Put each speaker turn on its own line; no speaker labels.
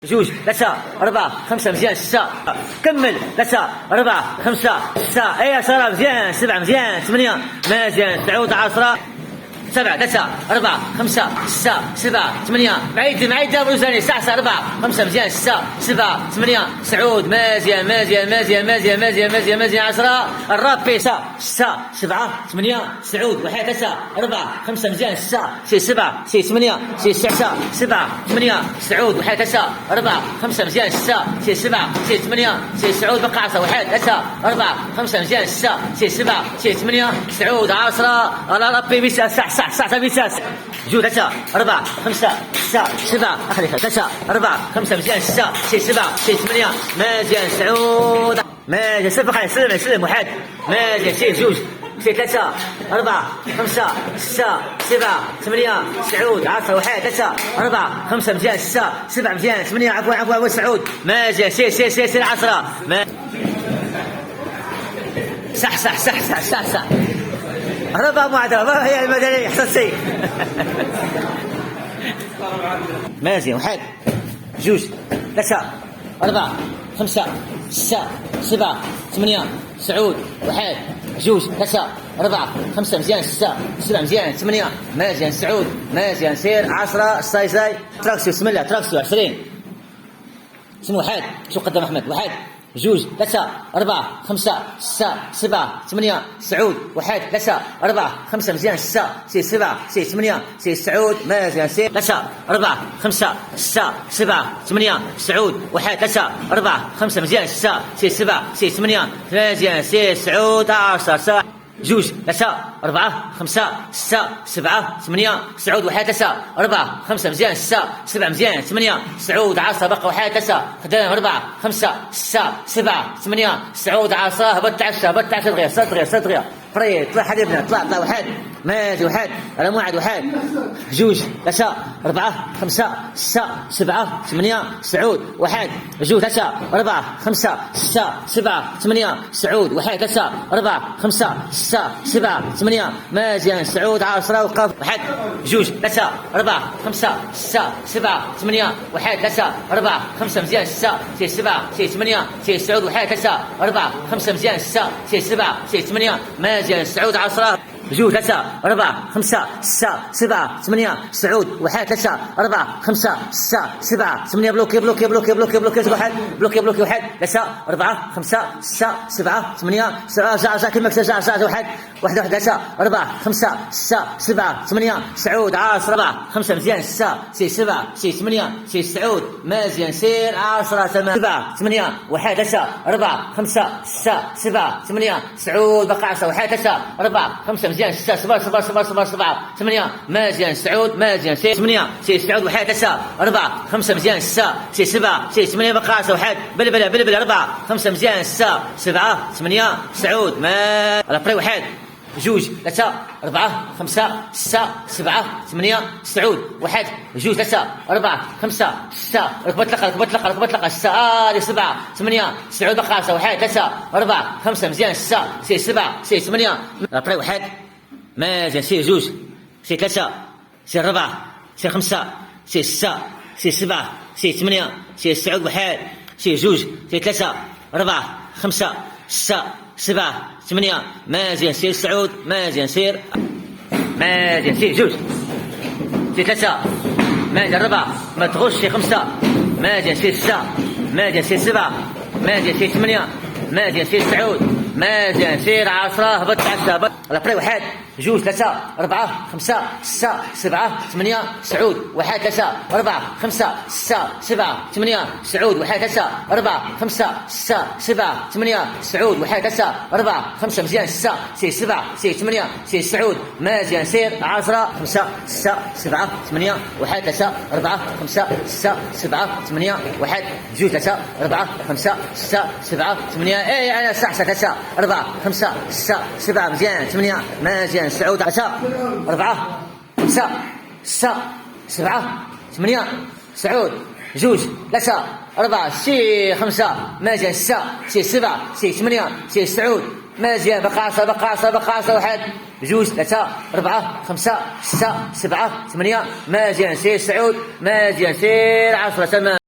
جوج ثلاثة أربعة خمسة مزيان ستة كمل ثلاثة أربعة خمسة ستة أي 10 مزيان 7 مزيان 8 مزيان 9 10 7 3 4 5 6 7 8 معيد بروزاني 9 4 5 مزيان 6 7 8 9 مزيان 10 الرابي 6 7 8 9 1 3 4 5 مزيان 6 7 8 9 7 8 9 1 3 4 5 مزيان 6 7 8 9 بقى 10 1 3 4 5 مزيان 6 7 8 9 10 الرابي صح بيساس جوج 3 4 5 6 7 اخلي 3 4 5 مزيان 6 7 8 مزيان 9 مزيان سبق سلم 1 مزيان جوج 3 4 5 6 7 8 9 10 1 3 4 5 مزيان 6 7 مزيان 8 عفوا سعود مزيان سير 10 صح ربع معدل ما هي المدنية حساسية مازين 1 جوج 3 4 5 6 7 8 9 1 جوج 3 4 5 مزيان 6 7 مزيان 8 مازين 9 مازين سير 10 صاي تراكسيو بسم الله تراكسيو 20 اسمه 1 شو قدام أحمد 1 جوج 3 4 5 6 7 8 9 1 3 4 5 مزيان 6 7 8 9 مزيان 3 4 5 6 7 8 9 1 3 4 5 مزيان 6 7 8 مزيان 9 10 جوج 3 4 5 6 7 8 9 1 3 4 5 مزيان 6 7 مزيان 8 9 10 بقى 1 3 قدام 4 5 6 7 8 9 10 هبط 10 دغيا فري طلع حبيبنا طلع 1 ماشي 1 على موعد 1 جوج 3 4 5 6 7 8 9 1 جوج 3 4 5 6 7 8 9 1 3 4 5 6 7 8 مازيان 9 10 وقف 1 جوج 3 4 5 6 7 8 1 3 4 5 مزيان 6 7 8 9 1 3 4 5 مزيان 6 7 8 مازيان 9 10 جوج 3 4 5 6 7 8 9 1 3 4 5 6 7 8 بلوكي 1 3 4 5 6 7 8 جا كلمة جا 1 3 4 5 6 7 8 9 10 4 5 مزيان 6 7 8 9 مازيان سير 10 7 8 1 3 4 5 6 7 8 9 بقى 10 1 3 4 5 مزيان 6 7 8 مازيان 9 مازيان 8 9 1 3 4 5 مزيان 6 7 8 بقى 10 1 بلبل 4 5 مزيان 6 7 8 9 ما الابري 1 جوج 3 4 5 6 7 8 9 1 جوج 3 4 5 6 ركبت لقى 6 7 8 9 بقى 10 1 3 4 5 مزيان 6 7 8 الابري 1 مازيان سير جوج سير 3 سير 4 سير 5 سير 6 سير 7 سير 8 سير 9 1 سير جوج سير 3 4 5 6 7 8 مازيان سير 9 مازيان سير جوج سير 3 مازيان 4 ما تغش سير 5 مازيان سير 6 مازيان سير 7 مازيان سير 8 مازيان سير 9 مازيان سير 10 هبط 10 الابري 1 جوج 3 4 5 6 7 8 9 1 3 4 5 6 7 8 9 1 3 4 5 6 7 8 9 1 3 4 5 مزيان 6 7 8 9 مازيان سير 10 5 6 7 8 1 3 4 5 6 7 8 1 جوج 3 4 5 6 7 8 اي انا 3 4 5 6 7 مزيان 8 مازيان 9 10 4 5 6 7 8 9 جوج 3 4 6 5 مازيان 6 7 8 9 مازيان بقى 10 1 جوج 3 4 5 6 7 8 مازيان سير 9 مازيان سير 10 تمام.